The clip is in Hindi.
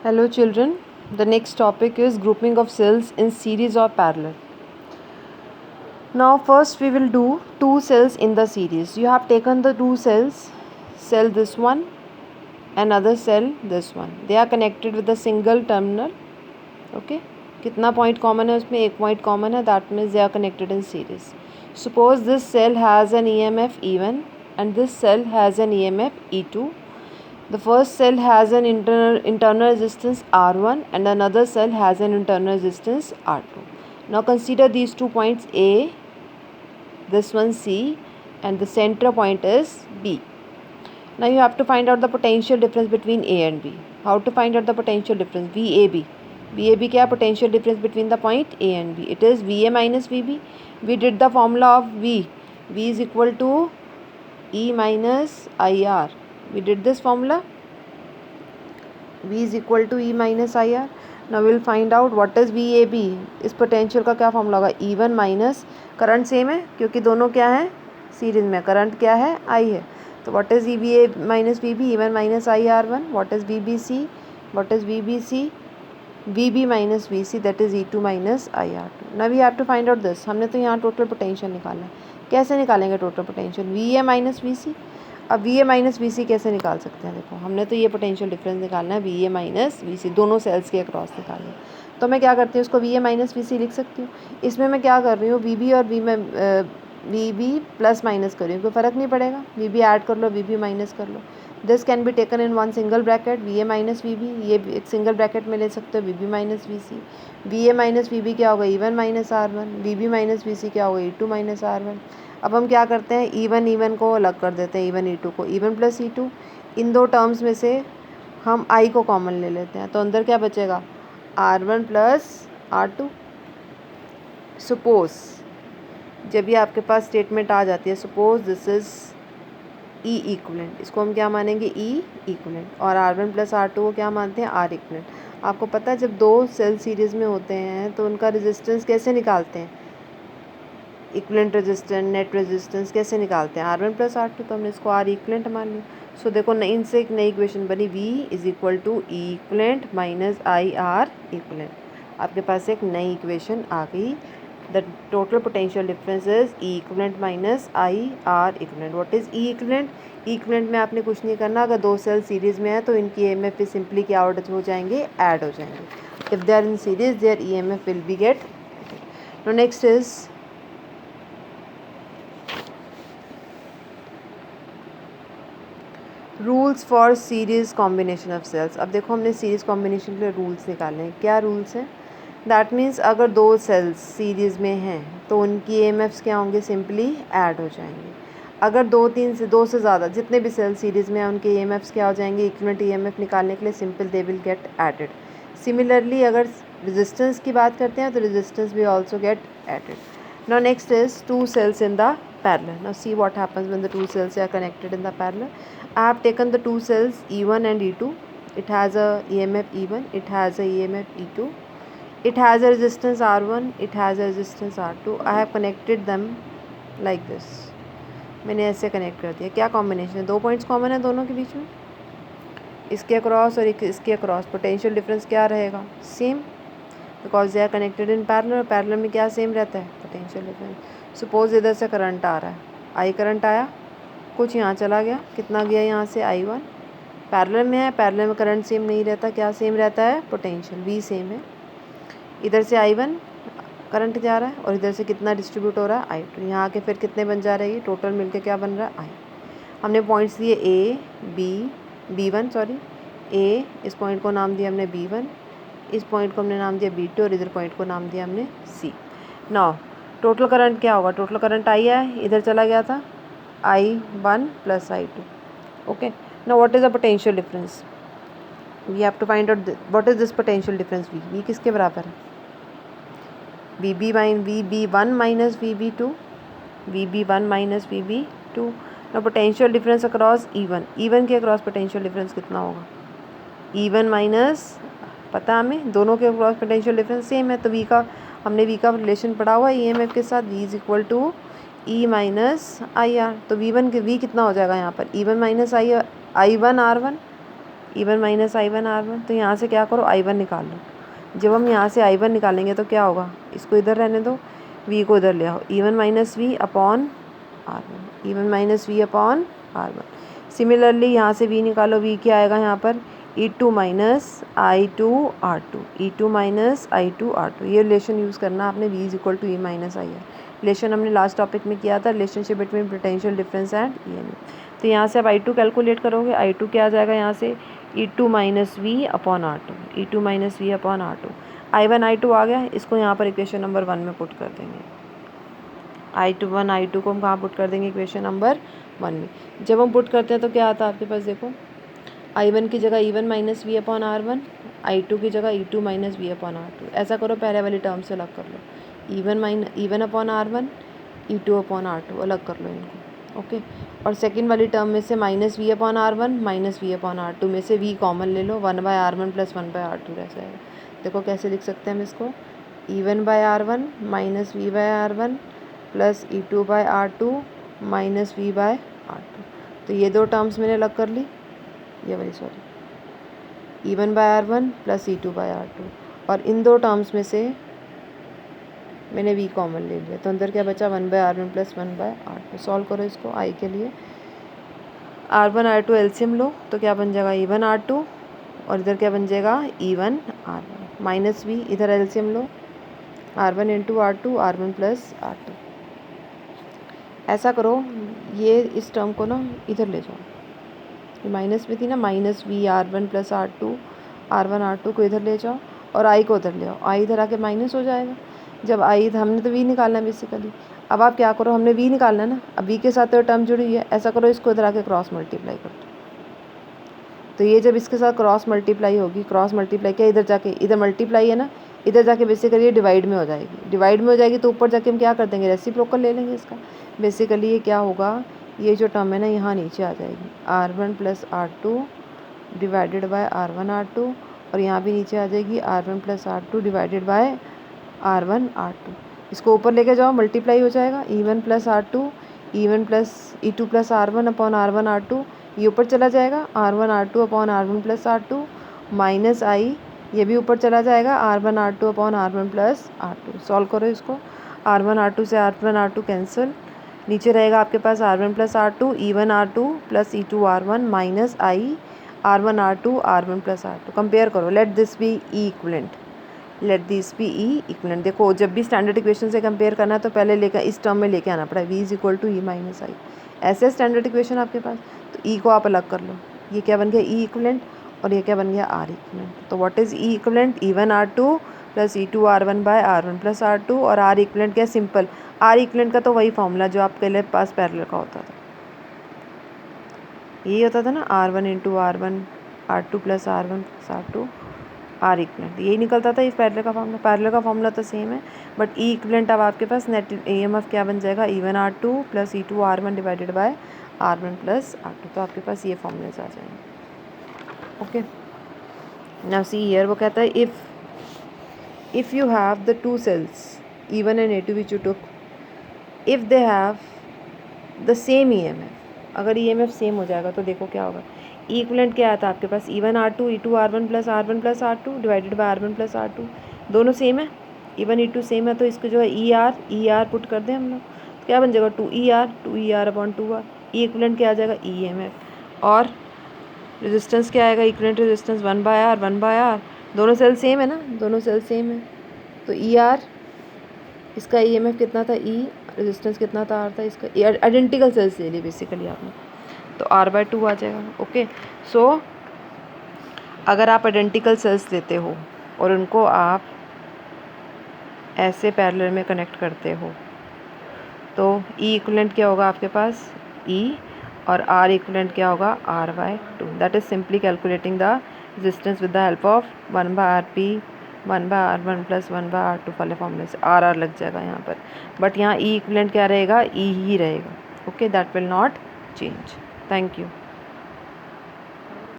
Hello children, the next topic is grouping of cells in series or parallel. Now first we will do two cells in the series. You have taken the two cells, cell this one, another cell this one. They are connected with a single terminal. Okay, कितना point common है उसमें? एक point common है, that means they are connected in series. Suppose this cell has an EMF E1 and this cell has an EMF E2. The first cell has an internal resistance R1 and another cell has an internal resistance R2. Now consider these 2 points A, this one C, and the center point is B. Now you have to find out the potential difference between A and B. How to find out the potential difference? VAB. VAB क्या potential difference between the point A and B? It is VA minus VB. We did the formula of V. V is equal to E minus IR. We did this formula. V is equal to E minus IR. Now we will find out what is VAB. इस पोटेंशियल का क्या फॉर्मूला होगा? E1 माइनस, करंट सेम है क्योंकि दोनों क्या है सीरीज में, करंट क्या है I है. तो what is EVA minus VB? E1 minus IR1. What is VBC? What is VBC? VB minus VC, that is E2 minus IR2. Now we have to find out this. हमने तो यहाँ टोटल पोटेंशियल निकाला है. कैसे निकालेंगे total potential? VA minus VC. अब VA माइनस VC कैसे निकाल सकते हैं? देखो हमने तो ये पोटेंशियल डिफरेंस निकालना है, VA माइनस VC दोनों सेल्स के अक्रॉस निकालना है. तो मैं क्या करती हूँ, इसको VA माइनस VC लिख सकती हूँ. इसमें मैं क्या कर रही हूँ, VB और VB प्लस माइनस कर रही हूँ, कोई फ़र्क नहीं पड़ेगा. VB ऐड कर लो, VB माइनस कर लो. This can be taken in one single bracket, VA minus VB. ये एक सिंगल ब्रैकेट में ले सकते हो, VB minus VC. VA minus VB क्या होगा? E1 minus R1. VB minus VC क्या होगा? E2 minus R1. अब हम क्या करते हैं, E1 को अलग कर देते हैं, E1 E2 को. E1 प्लस E2, इन दो टर्म्स में से हम I को कॉमन ले लेते हैं, तो अंदर क्या बचेगा? R1 plus R2. सपोज जब ये आपके पास स्टेटमेंट आ जाती है, suppose this is E equivalent, इसको हम क्या मानेंगे? E equivalent. और R1 प्लस R2 को क्या मानते हैं? R equivalent. आपको पता है जब दो सेल सीरीज़ में होते हैं तो उनका रेजिस्टेंस कैसे निकालते हैं? इक्वलेंट रेजिस्टेंस, नेट रेजिस्टेंस कैसे निकालते हैं? R1 plus R2. तो हमने इसको R इक्वलेंट मान लिया. सो देखो नई इनसे एक नई इक्वेशन बनी, V is equal to E equivalent minus IR equivalent. आपके पास एक नई इक्वेशन आ गई. The total potential difference is E equivalent minus IR equivalent. What is E equivalent? E equivalent में आपने कुछ नहीं करना. अगर दो सेल सीरीज़ में है तो इनकी EMF पे सिंपली क्या हो जाएंगे? ऐड हो जाएंगे. If they are in series there EMF will be get. Now next is rules for series combination of cells. अब देखो हमने सीरीज़ कॉम्बिनेशन के लिए रूल्स निकाले हैं. क्या रूल्स हैं? दैट मीन्स अगर दो सेल्स सीरीज़ में हैं तो उनकी EMFs क्या होंगे? सिंपली ऐड हो जाएंगे. अगर दो से ज़्यादा जितने भी सेल्स सीरीज़ में हैं उनके EMFs क्या हो जाएंगे? इक्विवेलेंट EMF निकालने के लिए simple they will get added. Similarly अगर रेजिस्टेंस की बात करते हैं तो रेजिस्टेंस भी also get added. Now next is two cells in the parallel. Now see what happens when the two cells are connected in the parallel. I have taken the two cells E1 and E2. It has a EMF E1. It has a EMF E2. It has a resistance R1. It has a resistance R2. I have connected them like this. मैंने ऐसे कनेक्ट कर दिया. क्या कॉम्बिनेशन है? दो पॉइंट्स कॉमन है दोनों के बीच में. इसके अक्रॉस और इसके अक्रॉस पोटेंशियल डिफरेंस क्या रहेगा? Same, because they are connected in parallel. Parallel में क्या सेम रहता है? Potential difference. सपोज इधर से करंट आ रहा है, I करंट आया, कुछ यहाँ चला गया, कितना गया यहाँ से? I1. पैरेलल में है, पैरेलल में करंट सेम नहीं रहता. क्या सेम रहता है? पोटेंशियल V सेम है. इधर से I1 करंट जा रहा है और इधर से कितना डिस्ट्रीब्यूट हो रहा है? I2. यहाँ आके फिर कितने बन जा रहे हैं? टोटल मिलके क्या बन रहा है? I. हमने पॉइंट्स दिए A, B1 सॉरी, A, इस पॉइंट को नाम दिया हमने B1, इस पॉइंट को हमने नाम दिया B2 और इधर पॉइंट को नाम दिया हमने C. नाउ टोटल करंट क्या होगा? टोटल करंट I है, इधर चला गया था I1 plus I2. Okay. Now what is the potential difference? We have to find out what is this potential difference. V किसके बराबर है? VB1 minus VB2. VB1 minus VB2. Now potential difference across E1 के अक्रॉस पोटेंशियल डिफरेंस कितना होगा? E1 माइनस, पता हमें दोनों के अक्रॉस पोटेंशियल डिफरेंस सेम है, तो हमने V का रिलेशन पढ़ा हुआ है EMF के साथ. V is equal to E minus IR. तो V कितना हो जाएगा यहाँ पर? E1 minus I1 R1. E1 minus I1 R1। तो यहाँ से क्या करो, I1 निकाल लो। जब हम यहाँ से I1 निकालेंगे तो क्या होगा, इसको इधर रहने दो, V को इधर ले आओ, E1 minus V upon R1, E1 minus V upon R1। Similarly यहाँ से V निकालो, V क्या आएगा यहाँ पर, E2 minus I2 R2, E2 minus I2 R2। ये रिलेशन यूज़ करना आपने, V is equal to E minus I R. Relation हमने लास्ट टॉपिक में किया था, relationship between potential difference and EMF। तो यहाँ से आप I2 कैलकुलेट करोगे, I2 क्या आ जाएगा यहाँ से, E2 minus V upon R2, E2 minus V upon R2। I1 I2 आ गया, इसको यहाँ पर इक्वेशन नंबर 1 में पुट कर देंगे। I2 को हम कहाँ पुट कर देंगे, इक्वेशन नंबर 1 में। जब हम पुट करते हैं तो क्या आता है आपके पास, देखो I1 की जगह E1 minus V upon R1, I2 की जगह E2 minus V upon R2। ऐसा करो, पहले वाली टर्म से अलग कर लो, E1 upon R1, E2 upon R2 अलग कर लो इनको, ओके। और सेकंड वाली टर्म में से minus V upon R1 minus V upon R2 में से V कॉमन ले लो, 1/R1 प्लस 1/R2 रह जाएगा। देखो कैसे लिख सकते हैं हम इसको, E1/R1 minus V/R1 plus E2/R2 minus V/R2। तो ये दो टर्म्स मैंने अलग कर ली, ये वाली सॉरी, E1/R1 प्लस E2/R2, और इन दो टर्म्स में से मैंने V कॉमन ले लिया, तो अंदर क्या बचा, 1/R1 प्लस 1/R2। सॉल्व करो इसको I के लिए, R1 R2 एलसीएम लो तो क्या बन जाएगा, E1 R2, और इधर क्या बन जाएगा, E1 R1 माइनस V, इधर एलसीएम लो, R1 into R2, R1 plus R2। ऐसा करो, ये इस टर्म को ना इधर ले जाओ, ये माइनस में थी ना, minus V R1 plus R1 R2 को इधर ले जाओ और I को उधर ले आओ, I इधर आके माइनस हो जाएगा। जब I, हमने तो V निकालना है बेसिकली। अब आप क्या करो, हमने V निकालना है ना, अब V के साथ तो टर्म जुड़ी हुई है, ऐसा करो इसको इधर आके क्रॉस मल्टीप्लाई कर दो। तो ये जब इसके साथ क्रॉस मल्टीप्लाई होगी, क्रॉस मल्टीप्लाई क्या, इधर जाके, इधर मल्टीप्लाई है ना, इधर जाके बेसिकली ये डिवाइड में हो जाएगी, डिवाइड में हो जाएगी तो ऊपर जाके हम क्या कर देंगे, रेसिप्रोकल ले लेंगे इसका। बेसिकली ये क्या होगा, ये जो टर्म है ना यहाँ नीचे आ जाएगी, R1 plus R2 divided by R1 R2, और यहाँ भी नीचे आ जाएगी R1 plus R2 divided by R1 R2। इसको ऊपर लेके जाओ, मल्टीप्लाई हो जाएगा, E1 plus R2, E1 plus E2 plus R1 upon R1 R2, ये ऊपर चला जाएगा, R1 R2 upon R1 plus R2 minus I, ये भी ऊपर चला जाएगा, R1 R2 upon R1 plus R2। Solve करो इसको, R1 R2 से R1 R2 कैंसिल, नीचे रहेगा आपके पास R1 plus R2, E1 R2 plus E2 R1 minus I, R1 R2 R1 plus R2। Compare करो, let this be E equivalent, let this be E equivalent. देखो जब भी स्टैंडर्ड इक्वेशन से कंपेयर करना है तो पहले लेकर इस टर्म में लेके आना पड़ा है, V is equal to E minus I. ऐसे स्टैंडर्ड इक्वेशन आपके पास, तो ई को आप अलग कर लो, ये क्या बन गया ई इक्वलेंट, और ये क्या बन गया आर इक्वलेंट। तो what is E equivalent, E1 R2 plus E2 R1 by R1 plus R2, और आर इक्वलेंट क्या, सिंपल आर इक्वलेंट का तो वही फॉर्मूला जो आपके लिए पास पैरेलल का होता था, यही होता था ना, R1 into R1 R2 plus R1 plus R2 R equivalent, यही निकलता था इस पैरेलल का फॉर्मूला। पैरेलल का फॉर्मूला तो सेम है, बट ई इक्वलेंट अब आपके पास नेट EMF क्या बन जाएगा, E1 R2 plus E2 R1 divided by R1 plus R2। तो आपके पास ये फॉर्मूलेज आ जाएंगे, ओके। नाउ सी हियर, वो कहता है if you have the two cells E1 and A2 which you took, if they have the same EMF, अगर EMF सेम हो जाएगा तो देखो क्या होगा, ई इक्वलेंट क्या आता है आपके पास, E1 R2 E2 R1 plus R2 divided by R1 plus R2, दोनों सेम है, E1 E2 सेम है, तो इसको जो है ई आर पुट कर दें हम लोग, तो क्या बन जाएगा 2ER अपॉन 2R। ई इक्वलेंट क्या आ जाएगा EMF, और रेजिस्टेंस क्या आएगा, इक्वलेंट रेजिस्टेंस 1/R, दोनों सेल सेम है ना, दोनों सेल सेम है, तो ER, इसका EMF कितना था E, रेजिस्टेंस कितना था R था, इसका आइडेंटिकल सेल्स ले ली बेसिकली आपने, तो R/2 आ जाएगा, ओके। सो अगर आप आइडेंटिकल सेल्स लेते हो और उनको आप ऐसे पैरेलल में कनेक्ट करते हो, तो E इक्वलेंट क्या होगा आपके पास E, और R इक्वलेंट क्या होगा R/2। That is simply calculating the resistance with the help of 1/RP 1/R1 plus 1/R2 वाले फॉर्मूले से। R लग जाएगा यहाँ पर, बट यहाँ E इक्वलेंट क्या रहेगा, E ही रहेगा, okay, that will not change. Thank you.